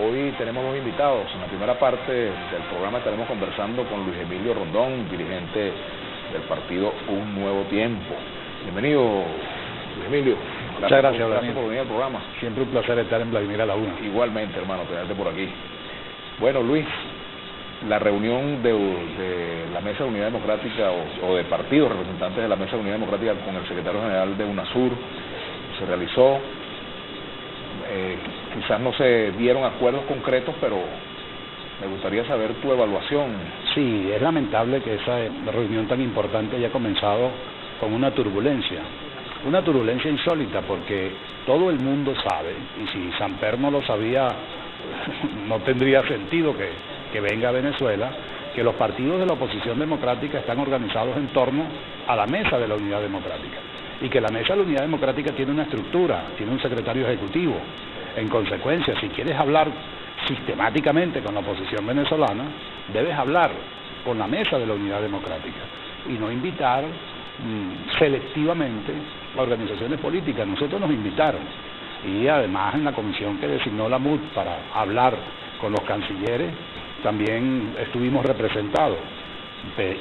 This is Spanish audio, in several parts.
Hoy tenemos dos invitados. En la primera parte del programa estaremos conversando con Luis Emilio Rondón, dirigente del partido Un Nuevo Tiempo. Bienvenido, Luis Emilio. Muchas gracias, Gracias por venir al programa. Siempre un placer estar en Vladimir a la Una. Igualmente, hermano, tenerte por aquí. Bueno, Luis, la reunión de la Mesa de Unidad Democrática o de partidos representantes de la Mesa de Unidad Democrática con el secretario general de UNASUR se realizó. Quizás no se dieron acuerdos concretos, pero me gustaría saber tu evaluación. Sí, es lamentable que esa reunión tan importante haya comenzado con una turbulencia insólita, porque todo el mundo sabe, y si Samper no lo sabía, no tendría sentido que venga a Venezuela, que los partidos de la oposición democrática están organizados en torno a la Mesa de la Unidad Democrática, y que la Mesa de la Unidad Democrática tiene una estructura, tiene un secretario ejecutivo. En consecuencia, si quieres hablar sistemáticamente con la oposición venezolana, debes hablar con la Mesa de la Unidad Democrática y no invitar selectivamente a organizaciones políticas. Nosotros nos invitaron, y además en la comisión que designó la MUD para hablar con los cancilleres también estuvimos representados,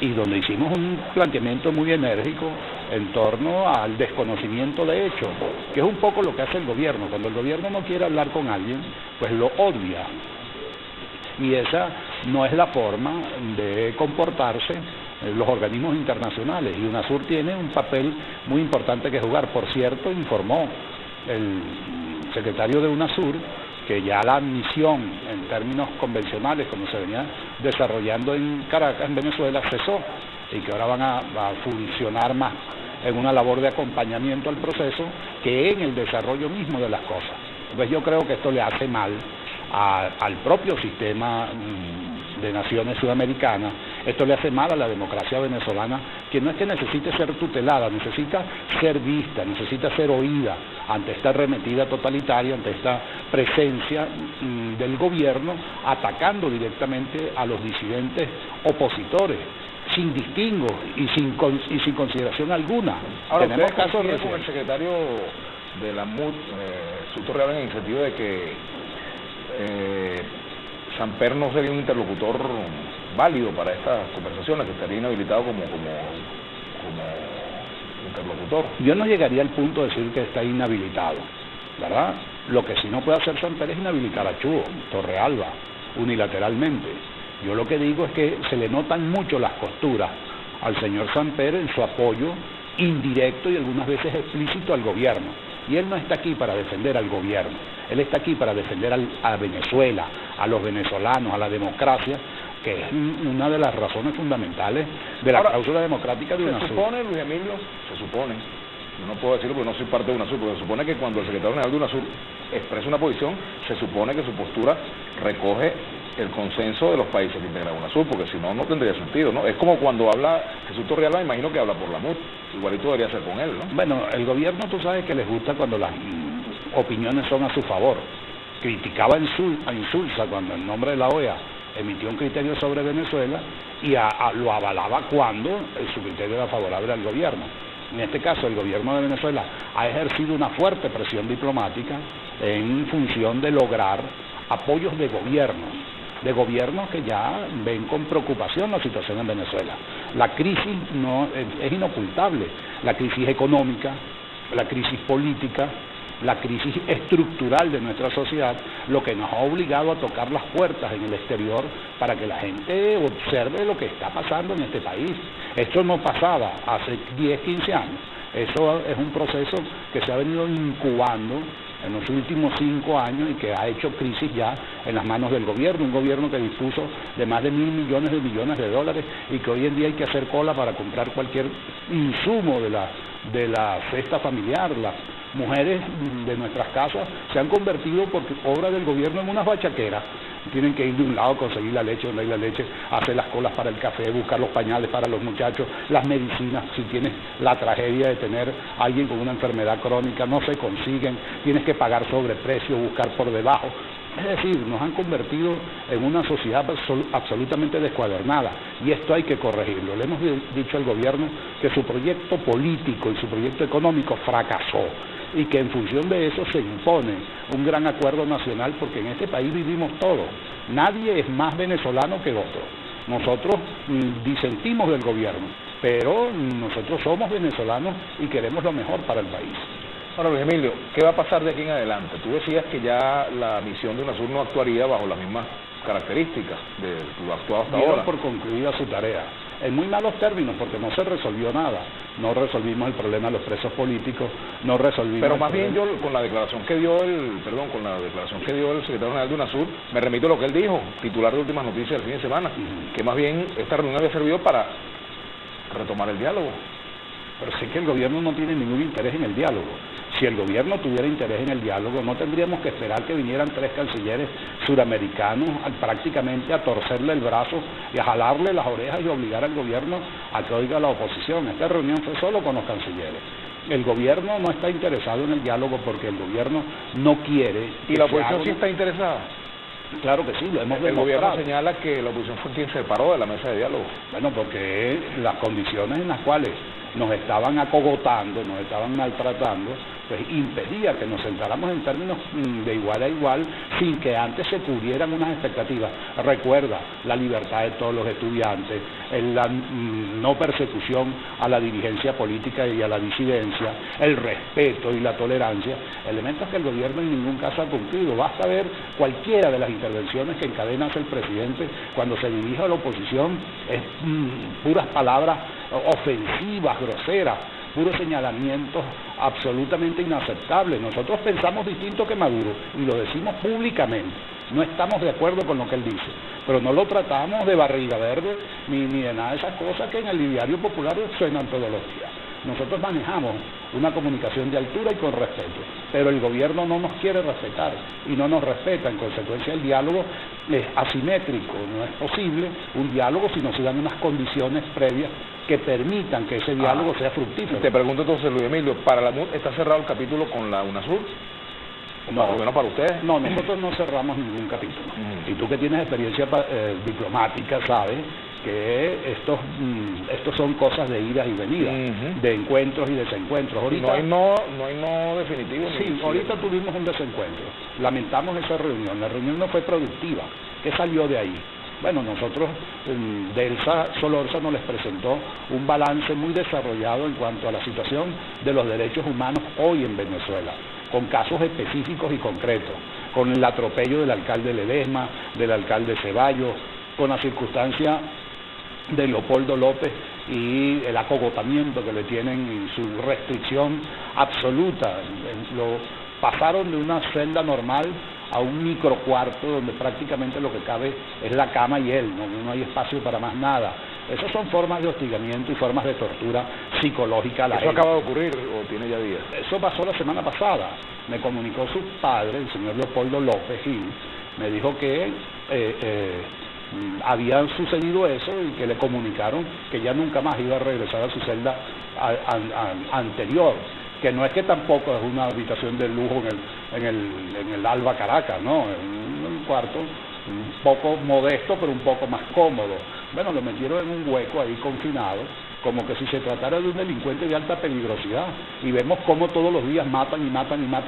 y donde hicimos un planteamiento muy enérgico en torno al desconocimiento de hechos, que es un poco lo que hace el gobierno. Cuando el gobierno no quiere hablar con alguien, pues lo odia, y esa no es la forma de comportarse los organismos internacionales, y UNASUR tiene un papel muy importante que jugar. Por cierto, informó el secretario de UNASUR que ya la misión en términos convencionales, como se venía desarrollando en Caracas, en Venezuela, cesó, y que ahora van a funcionar más en una labor de acompañamiento al proceso que en el desarrollo mismo de las cosas. Entonces yo creo que esto le hace mal al propio sistema de naciones sudamericanas, esto le hace mal a la democracia venezolana, que no es que necesite ser tutelada, necesita ser vista, necesita ser oída ante esta arremetida totalitaria, ante esta presencia del gobierno atacando directamente a los disidentes opositores, sin distingo y sin consideración alguna. Ahora, tenemos casos con el secretario de la MUD, Suto Real, en el sentido de que Samper no sería un interlocutor válido para estas conversaciones, que estaría inhabilitado como interlocutor. Yo no llegaría al punto de decir que está inhabilitado, ¿verdad? Lo que sí no puede hacer Samper es inhabilitar a Chuo Torrealba unilateralmente. Yo lo que digo es que se le notan mucho las costuras al señor Samper en su apoyo indirecto y algunas veces explícito al gobierno. Y él no está aquí para defender al gobierno, él está aquí para defender a Venezuela, a los venezolanos, a la democracia, que es una de las razones fundamentales de la cláusula democrática de UNASUR. Se supone, Luis Emilio, yo no puedo decirlo porque no soy parte de UNASUR, porque se supone que cuando el secretario general de UNASUR expresa una posición, se supone que su postura recoge el consenso de los países que integran UNASUR, porque si no, no tendría sentido, ¿no? Es como cuando habla Jesús Torrealba, me imagino que habla por la MUD, igualito debería ser con él, ¿no? Bueno, el gobierno, tú sabes que les gusta cuando las opiniones son a su favor. Criticaba a Insulza cuando en nombre de la OEA emitió un criterio sobre Venezuela, y lo avalaba cuando su criterio era favorable al gobierno. En este caso, el gobierno de Venezuela ha ejercido una fuerte presión diplomática en función de lograr apoyos de gobiernos que ya ven con preocupación la situación en Venezuela. La crisis no es inocultable, la crisis económica, la crisis política, la crisis estructural de nuestra sociedad, lo que nos ha obligado a tocar las puertas en el exterior para que la gente observe lo que está pasando en este país. Esto no pasaba hace 10, 15 años. Eso es un proceso que se ha venido incubando en los últimos 5 años y que ha hecho crisis ya en las manos del gobierno, un gobierno que dispuso de más de 1.000 millones de dólares y que hoy en día hay que hacer cola para comprar cualquier insumo de la cesta familiar. Las mujeres de nuestras casas se han convertido, por obra del gobierno, en unas bachaqueras. Tienen que ir de un lado a conseguir la leche, donde hay la leche, hacer las colas para el café, buscar los pañales para los muchachos, las medicinas. Si tienes la tragedia de tener a alguien con una enfermedad crónica, no se consiguen, tienes que pagar sobreprecio, buscar por debajo. Es decir, nos han convertido en una sociedad absolutamente descuadernada y esto hay que corregirlo. Le hemos dicho al gobierno que su proyecto político y su proyecto económico fracasó y que en función de eso se impone un gran acuerdo nacional porque en este país vivimos todos. Nadie es más venezolano que otro. Nosotros disentimos del gobierno, pero nosotros somos venezolanos y queremos lo mejor para el país. Ahora, Luis Emilio, ¿qué va a pasar de aquí en adelante? Tú decías que ya la misión de UNASUR no actuaría bajo las mismas características de lo actuado hasta ahora. Por concluida su tarea, en muy malos términos, porque no se resolvió nada. No resolvimos el problema de los presos políticos, no resolvimos... Pero más bien yo, con la declaración que dio el secretario general de UNASUR, me remito a lo que él dijo, titular de Últimas Noticias del fin de semana, que más bien esta reunión había servido para retomar el diálogo. Pero sí que el gobierno no tiene ningún interés en el diálogo. Si el gobierno tuviera interés en el diálogo, no tendríamos que esperar que vinieran 3 cancilleres suramericanos prácticamente a torcerle el brazo y a jalarle las orejas y obligar al gobierno a que oiga la oposición. Esta reunión fue solo con los cancilleres. El gobierno no está interesado en el diálogo porque el gobierno no quiere... ¿Y la oposición sí está interesada? Claro que sí, lo hemos demostrado. El gobierno señala que la oposición fue quien se paró de la mesa de diálogo. Bueno, porque las condiciones en las cuales nos estaban acogotando, nos estaban maltratando, pues impedía que nos sentáramos en términos de igual a igual sin que antes se cubrieran unas expectativas. Recuerda, la libertad de todos los estudiantes, la no persecución a la dirigencia política y a la disidencia, el respeto y la tolerancia, elementos que el gobierno en ningún caso ha cumplido. Basta ver cualquiera de las intervenciones que encadena el presidente cuando se dirige a la oposición, es puras palabras ofensivas, groseras, puros señalamientos absolutamente inaceptables. Nosotros pensamos distinto que Maduro y lo decimos públicamente. No estamos de acuerdo con lo que él dice, pero no lo tratamos de barriga verde ni de nada de esas cosas que en el diario popular suenan todos los días. Nosotros manejamos una comunicación de altura y con respeto, pero el gobierno no nos quiere respetar y no nos respeta. En consecuencia, el diálogo es asimétrico, no es posible un diálogo si no se dan unas condiciones previas que permitan que ese diálogo sea fructífero. Te pregunto entonces, Luis Emilio, ¿para la MUD está cerrado el capítulo con la UNASUR? No, por lo menos para ustedes. No, nosotros no cerramos ningún capítulo. Y tú que tienes experiencia diplomática sabes que estos son cosas de idas y venidas, de encuentros y desencuentros. Ahorita, no hay no definitivo. Sí, ahorita tuvimos un desencuentro. Lamentamos esa reunión. La reunión no fue productiva. ¿Qué salió de ahí? Bueno, nosotros, Delsa Solorza nos les presentó un balance muy desarrollado en cuanto a la situación de los derechos humanos hoy en Venezuela, con casos específicos y concretos, con el atropello del alcalde Ledesma, del alcalde Ceballos, con la circunstancia de Leopoldo López y el acogotamiento que le tienen y su restricción absoluta. Lo pasaron de una celda normal a un microcuarto donde prácticamente lo que cabe es la cama y él, no hay espacio para más nada. Esas son formas de hostigamiento y formas de tortura psicológica a la gente. ¿Eso acaba de ocurrir o tiene ya días? Eso pasó la semana pasada. Me comunicó su padre, el señor Leopoldo López Gil, me dijo que había sucedido eso y que le comunicaron que ya nunca más iba a regresar a su celda anterior, que no es que tampoco es una habitación de lujo en el Alba Caracas, no, es un cuarto un poco modesto pero un poco más cómodo. Bueno, lo metieron en un hueco ahí confinado, como que si se tratara de un delincuente de alta peligrosidad, y vemos cómo todos los días matan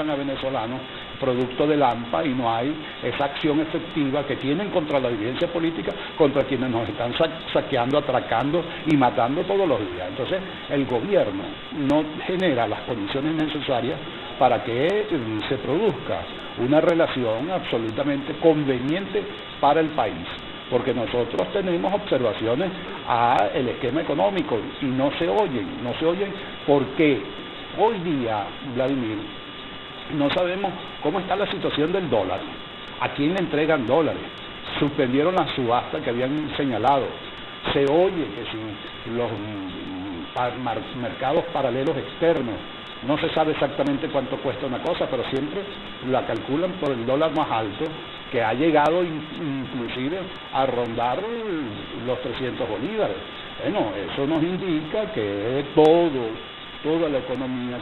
a venezolanos producto del AMPA, y no hay esa acción efectiva que tienen contra la dirigencia política, contra quienes nos están saqueando, atracando y matando todos los días. Entonces el gobierno no genera las condiciones necesarias para que se produzca una relación absolutamente conveniente para el país, porque nosotros tenemos observaciones al esquema económico y no se oyen porque hoy día, Vladimir, no sabemos cómo está la situación del dólar, a quién le entregan dólares, suspendieron la subasta que habían señalado, se oye que si los mercados paralelos externos, no se sabe exactamente cuánto cuesta una cosa, pero siempre la calculan por el dólar más alto, que ha llegado inclusive a rondar los 300 bolívares. Bueno, eso nos indica que toda la economía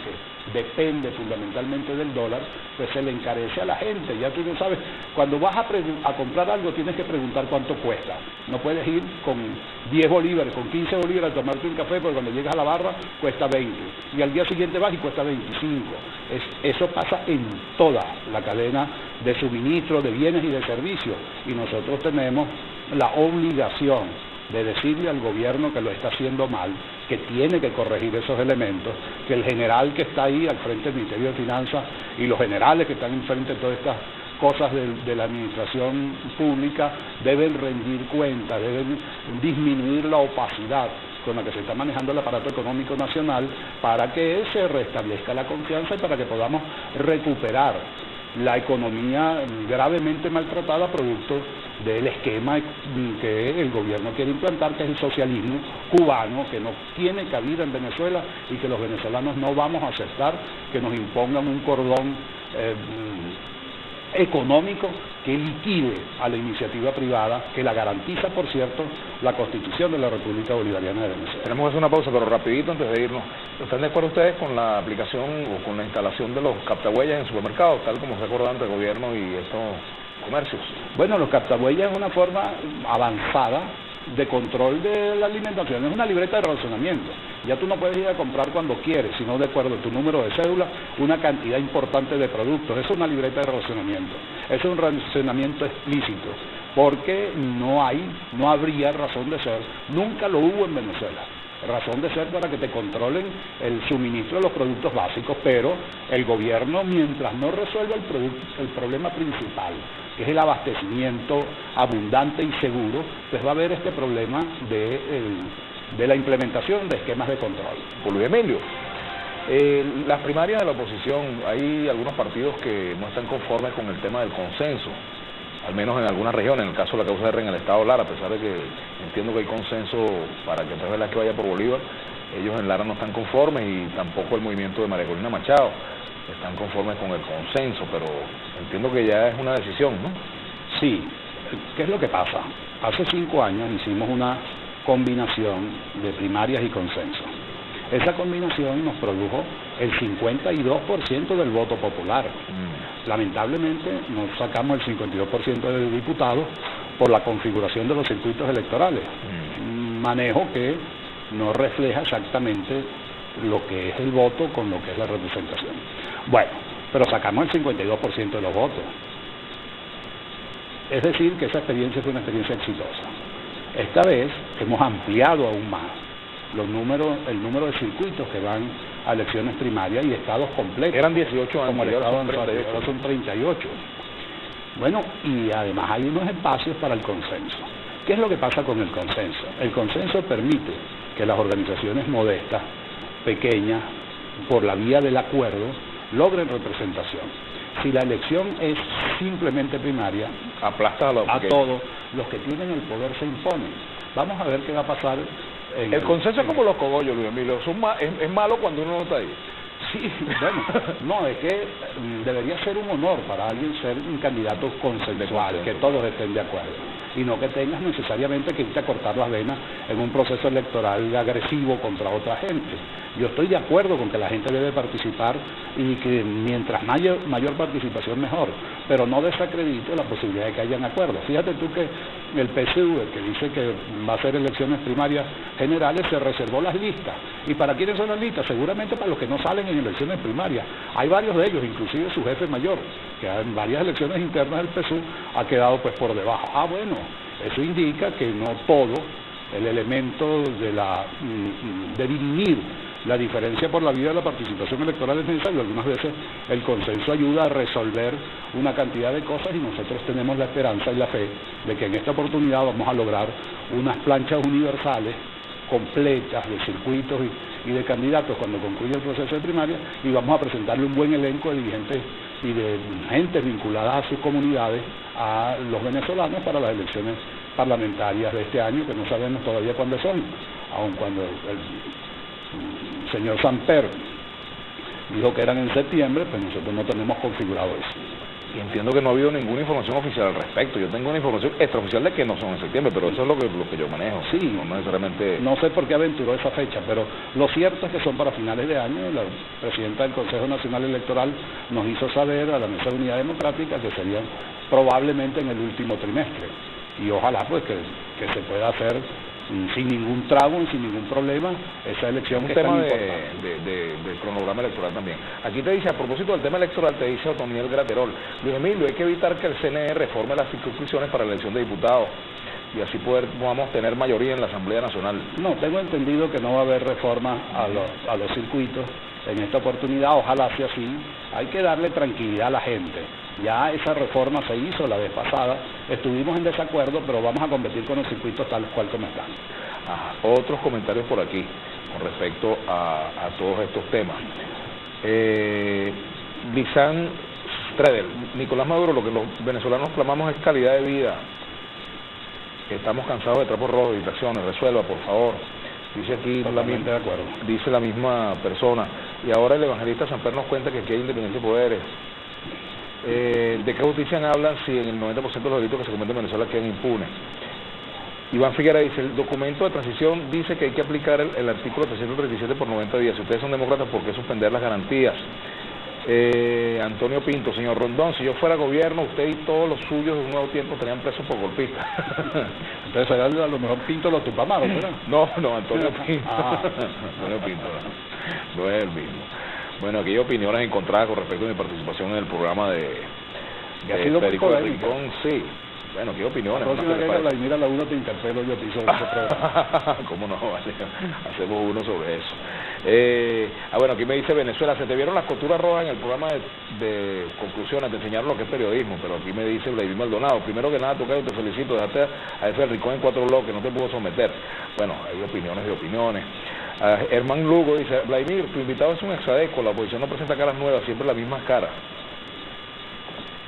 depende fundamentalmente del dólar, pues se le encarece a la gente. Ya tú no sabes, cuando vas a comprar algo tienes que preguntar cuánto cuesta. No puedes ir con 10 bolívares, con 15 bolívares a tomarte un café, porque cuando llegas a la barra cuesta 20. Y al día siguiente vas y cuesta 25. Eso pasa en toda la cadena de suministro de bienes y de servicios. Y nosotros tenemos la obligación de decirle al gobierno que lo está haciendo mal, que tiene que corregir esos elementos, que el general que está ahí al frente del Ministerio de Finanzas y los generales que están enfrente de todas estas cosas de la administración pública deben rendir cuentas, deben disminuir la opacidad con la que se está manejando el aparato económico nacional para que se restablezca la confianza y para que podamos recuperar la economía gravemente maltratada producto del esquema que el gobierno quiere implantar, que es el socialismo cubano, que no tiene cabida en Venezuela y que los venezolanos no vamos a aceptar que nos impongan un cordón económico que liquide a la iniciativa privada, que la garantiza, por cierto, la Constitución de la República Bolivariana de Venezuela. Tenemos que hacer una pausa, pero rapidito antes de irnos. ¿Están de acuerdo ustedes con la aplicación o con la instalación de los captahuellas en supermercados, tal como se acordó ante el gobierno y estos comercios? Bueno, los captahuellas es una forma avanzada de control de la alimentación, es una libreta de racionamiento. Ya tú no puedes ir a comprar cuando quieres, sino de acuerdo a tu número de cédula, una cantidad importante de productos. Eso es una libreta de racionamiento. Eso es un racionamiento explícito, porque no habría razón de ser, nunca lo hubo en Venezuela. Razón de ser para que te controlen el suministro de los productos básicos, pero el gobierno, mientras no resuelva el problema principal, que es el abastecimiento abundante y seguro, pues va a haber este problema de la implementación de esquemas de control. Por Luis Emilio, las primarias de la oposición, hay algunos partidos que no están conformes con el tema del consenso, al menos en algunas regiones, en el caso de la causa R en el estado Lara, a pesar de que entiendo que hay consenso para que Andrés Velázquez vaya por Bolívar, ellos en Lara no están conformes y tampoco el movimiento de María Corina Machado están conformes con el consenso, pero entiendo que ya es una decisión, ¿no? Sí. ¿Qué es lo que pasa? Hace 5 años hicimos una combinación de primarias y consenso. Esa combinación nos produjo el 52% del voto popular. Lamentablemente no sacamos el 52% de diputados por la configuración de los circuitos electorales. Manejo que no refleja exactamente lo que es el voto con lo que es la representación. Bueno, pero sacamos el 52% de los votos. Es decir, que esa experiencia fue una experiencia exitosa. Esta vez hemos ampliado aún más el número de circuitos que van a elecciones primarias y estados completos. Eran 18 años, como el estado anterior, ahora son 38. Bueno, y además hay unos espacios para el consenso. ¿Qué es lo que pasa con el consenso? El consenso permite que las organizaciones modestas, pequeñas, por la vía del acuerdo, logren representación. Si la elección es simplemente primaria, aplasta a todos los que tienen el poder se imponen. Vamos a ver qué va a pasar. El consenso es como los cogollos, Luis Emilio. Es malo cuando uno no está ahí. Sí, bueno, no, es que debería ser un honor para alguien ser un candidato consensual, que todos estén de acuerdo, y no que tengas necesariamente que irte a cortar las venas en un proceso electoral agresivo contra otra gente. Yo estoy de acuerdo con que la gente debe participar y que mientras mayor participación mejor, pero no desacredito la posibilidad de que hayan acuerdos. Fíjate tú que el PSV, que dice que va a hacer elecciones primarias generales, se reservó las listas. ¿Y para quiénes son las listas? Seguramente para los que no salen en elecciones primarias. Hay varios de ellos, inclusive su jefe mayor, que en varias elecciones internas del PSUV ha quedado pues por debajo. Bueno, eso indica que no todo el elemento de dirimir la diferencia por la vía de la participación electoral es necesario. Algunas veces el consenso ayuda a resolver una cantidad de cosas y nosotros tenemos la esperanza y la fe de que en esta oportunidad vamos a lograr unas planchas universales completas de circuitos y de candidatos cuando concluya el proceso de primaria, y vamos a presentarle un buen elenco de dirigentes y de gentes vinculadas a sus comunidades a los venezolanos para las elecciones parlamentarias de este año, que no sabemos todavía cuándo son, aun cuando el señor Samper dijo que eran en septiembre, pues nosotros no tenemos configurado eso. y entiendo que no ha habido ninguna información oficial al respecto. Yo tengo una información extraoficial de que no son en septiembre, pero eso es lo que yo manejo. Sí, no necesariamente. No sé por qué aventuró esa fecha, pero lo cierto es que son para finales de año. La presidenta del Consejo Nacional Electoral nos hizo saber a la Mesa de Unidad Democrática que serían probablemente en el último trimestre, y ojalá pues que se pueda hacer sin ningún trago, sin ningún problema, esa elección. Un tema del cronograma electoral también. Aquí te dice, a propósito del tema electoral, te dice Otoniel Graterol: Luis Emilio, hay que evitar que el CNE reforme las circunscripciones para la elección de diputados y así podamos tener mayoría en la Asamblea Nacional. No, tengo entendido que no va a haber reforma a los circuitos en esta oportunidad, ojalá sea así. Hay que darle tranquilidad a la gente. Ya esa reforma se hizo la vez pasada, estuvimos en desacuerdo, pero vamos a competir con los circuitos tal cual como están. Otros comentarios por aquí con respecto a todos estos temas. Lisan Stredel: Nicolás Maduro, lo que los venezolanos clamamos es calidad de vida. Estamos cansados de trapos rojos y distracciones, resuelva, por favor. Dice aquí dice la misma persona. Y ahora el evangelista Samper nos cuenta que aquí hay independencia de poderes. ¿De qué justicia hablan si en el 90% de los delitos que se cometen en Venezuela quedan impunes? Iván Figuera dice: el documento de transición dice que hay que aplicar el artículo 337 por 90 días. Si ustedes son demócratas, ¿por qué suspender las garantías? Antonio Pinto: señor Rondón, si yo fuera gobierno, usted y todos los suyos de un nuevo tiempo estarían presos por golpistas. Entonces a lo mejor Pinto los Tupamaros, ¿verdad? No, Antonio Pinto. Antonio Pinto, no es el mismo. Bueno, aquí hay opiniones encontradas con respecto a mi participación en el programa de Federico Rincón. Sí. Bueno, ¿qué opiniones? La próxima vez que Vladimir Laura te interpelo yo a ti sobre ese programa. ¿Cómo no? Vale. Hacemos uno sobre eso. Bueno, aquí me dice Venezuela: se te vieron las costuras rojas en el programa de conclusiones, te enseñaron lo que es periodismo, pero aquí me dice Vladimir Maldonado: primero que nada, Tocayo, te felicito, dejaste a ese Rincón en 4 bloques, no te pudo someter. Bueno, hay opiniones de opiniones. Herman Lugo dice: Vladimir, tu invitado es un exadeco, la oposición no presenta caras nuevas, siempre las mismas caras.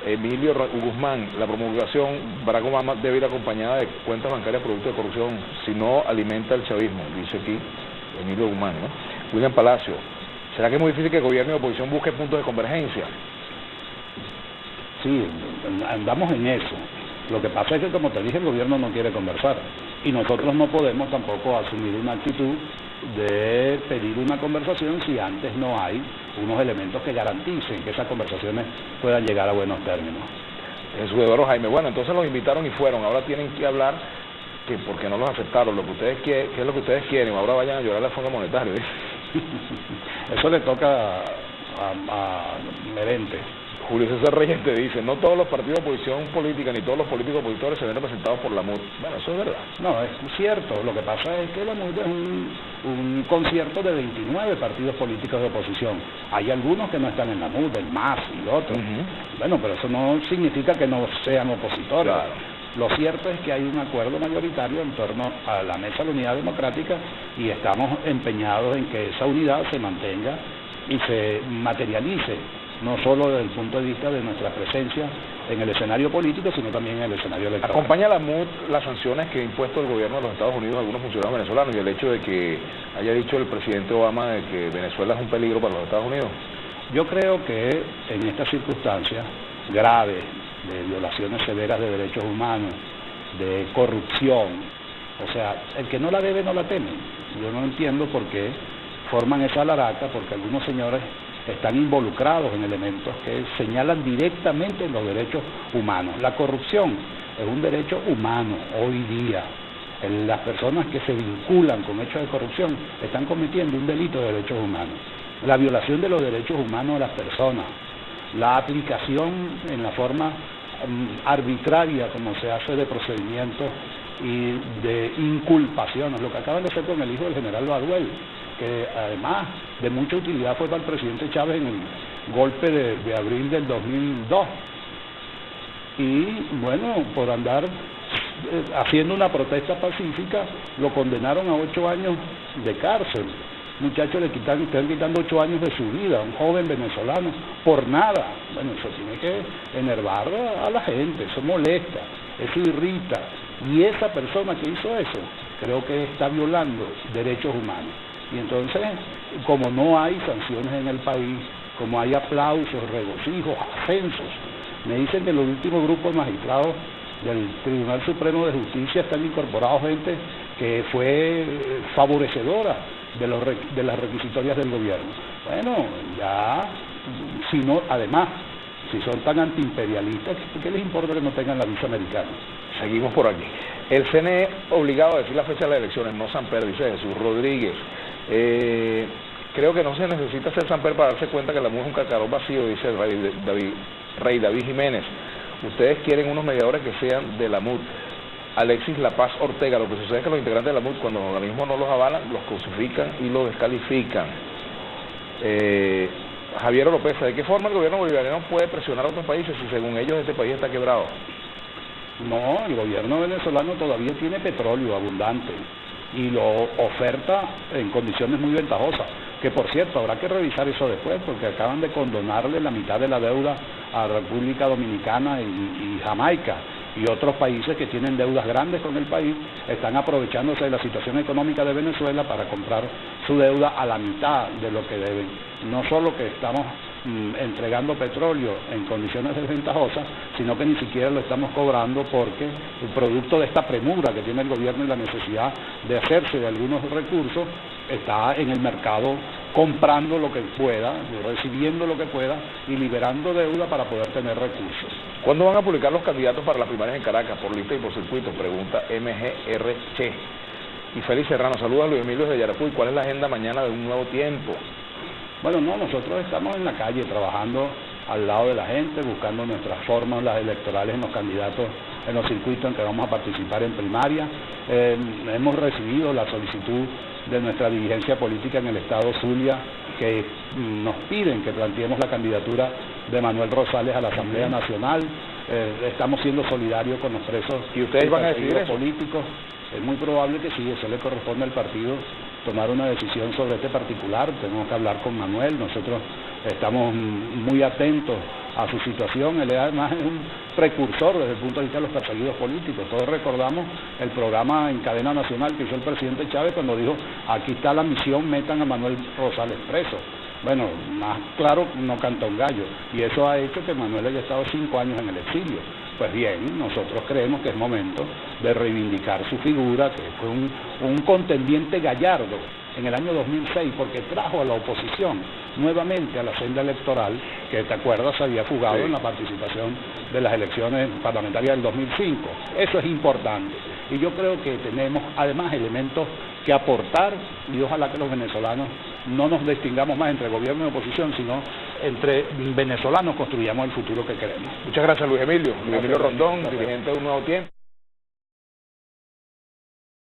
Emilio Guzmán: la promulgación Barack Obama debe ir acompañada de cuentas bancarias producto de corrupción, si no alimenta el chavismo, dice aquí Emilio Guzmán, ¿no? William Palacio: ¿será que es muy difícil que el gobierno y la oposición busquen puntos de convergencia? Sí, andamos en eso. Lo que pasa es que, como te dije, el gobierno no quiere conversar y nosotros no podemos tampoco asumir una actitud de pedir una conversación si antes no hay unos elementos que garanticen que esas conversaciones puedan llegar a buenos términos. Jesús Eduardo Jaime: bueno, entonces los invitaron y fueron, ahora tienen que hablar que porque no los aceptaron, lo que ustedes quieren, qué es lo que ustedes quieren, ahora vayan a llorar al Fondo Monetario. Eso le toca a Merente. Julio César Reyes te dice: no todos los partidos de oposición política ni todos los políticos opositores se ven representados por la MUD. Bueno, eso es verdad. No, es cierto. Lo que pasa es que la MUD es un concierto de 29 partidos políticos de oposición. Hay algunos que no están en la MUD, el MAS y otros. Bueno, pero eso no significa que no sean opositores. Claro. Lo cierto es que hay un acuerdo mayoritario en torno a la Mesa de la Unidad Democrática y estamos empeñados en que esa unidad se mantenga y se materialice, no solo desde el punto de vista de nuestra presencia en el escenario político, sino también en el escenario electoral. ¿Acompaña la MUD las sanciones que ha impuesto el gobierno de los Estados Unidos a algunos funcionarios venezolanos y el hecho de que haya dicho el presidente Obama de que Venezuela es un peligro para los Estados Unidos? Yo creo que en estas circunstancias graves de violaciones severas de derechos humanos, de corrupción, o sea, el que no la debe no la teme. Yo no entiendo por qué forman esa laraca, porque algunos señores están involucrados en elementos que señalan directamente los derechos humanos. La corrupción es un derecho humano hoy día. Las personas que se vinculan con hechos de corrupción están cometiendo un delito de derechos humanos. La violación de los derechos humanos de las personas, la aplicación en la forma arbitraria como se hace de procedimientos y de inculpaciones, lo que acaban de hacer con el hijo del general Baduel, que además de mucha utilidad fue para el presidente Chávez en el golpe de abril del 2002. Y bueno, por andar haciendo una protesta pacífica, lo condenaron a 8 años de cárcel. Muchachos le están quitando 8 años de su vida, un joven venezolano, por nada. Bueno, eso tiene que enervar a la gente, eso molesta, eso irrita. Y esa persona que hizo eso, creo que está violando derechos humanos. Y entonces, como no hay sanciones en el país, como hay aplausos, regocijos, ascensos Me dicen que en los últimos grupos magistrados del Tribunal Supremo de Justicia están incorporados gente que fue favorecedora de las requisitorias del gobierno. Bueno, ya, si no, además, si son tan antiimperialistas, ¿qué les importa que no tengan la visa americana? Seguimos por aquí. El CNE obligado a decir la fecha de las elecciones, no Samper, dice Jesús Rodríguez. Creo que no se necesita ser Samper para darse cuenta que la MUD es un carcarón vacío, dice el Rey David Jiménez. Ustedes quieren unos mediadores que sean de la MUD. Alexis La Paz Ortega, lo que sucede es que los integrantes de la MUD, cuando los organismos no los avalan, los crucifican y los descalifican. Javier Oropesa, ¿de qué forma el gobierno bolivariano puede presionar a otros países si según ellos este país está quebrado? No, el gobierno venezolano todavía tiene petróleo abundante y lo oferta en condiciones muy ventajosas, que por cierto habrá que revisar eso después porque acaban de condonarle la mitad de la deuda a República Dominicana y Jamaica, y otros países que tienen deudas grandes con el país están aprovechándose de la situación económica de Venezuela para comprar su deuda a la mitad de lo que deben. No solo que estamos entregando petróleo en condiciones desventajosas, sino que ni siquiera lo estamos cobrando porque el producto de esta premura que tiene el gobierno y la necesidad de hacerse de algunos recursos está en el mercado comprando lo que pueda, recibiendo lo que pueda y liberando deuda para poder tener recursos. ¿Cuándo van a publicar los candidatos para las primarias en Caracas, por lista y por circuito? Pregunta MGR Che. Y Félix Serrano, saludos a Luis Emilio de Yaracuy. ¿Cuál es la agenda mañana de Un Nuevo Tiempo? Bueno, no, nosotros estamos en la calle trabajando al lado de la gente, buscando nuestras fórmulas electorales en los candidatos, en los circuitos en que vamos a participar en primaria. Hemos recibido la solicitud de nuestra dirigencia política en el estado Zulia, que nos piden que planteemos la candidatura de Manuel Rosales a la Asamblea Nacional. Estamos siendo solidarios con los presos. ¿Y ustedes van a decidir eso? Políticos. Es muy probable que sí, eso le corresponde al partido tomar una decisión sobre este particular. Tenemos que hablar con Manuel, nosotros estamos muy atentos a su situación. Él además es un precursor desde el punto de vista de los perseguidos políticos. Todos recordamos el programa en cadena nacional que hizo el presidente Chávez cuando dijo: aquí está la misión, metan a Manuel Rosales preso. Bueno, más claro no canta un gallo, y eso ha hecho que Manuel haya estado 5 años en el exilio. Pues bien, nosotros creemos que es momento de reivindicar su figura, que fue un contendiente gallardo en el año 2006, porque trajo a la oposición nuevamente a la senda electoral, que te acuerdas había fugado en la participación de las elecciones parlamentarias del 2005. Eso es importante, y yo creo que tenemos además elementos que aportar, y ojalá que los venezolanos no nos distingamos más entre gobierno y oposición, sino entre venezolanos construyamos el futuro que queremos. Muchas gracias, Luis Emilio. Luis Emilio Rondón, dirigente de Un Nuevo Tiempo.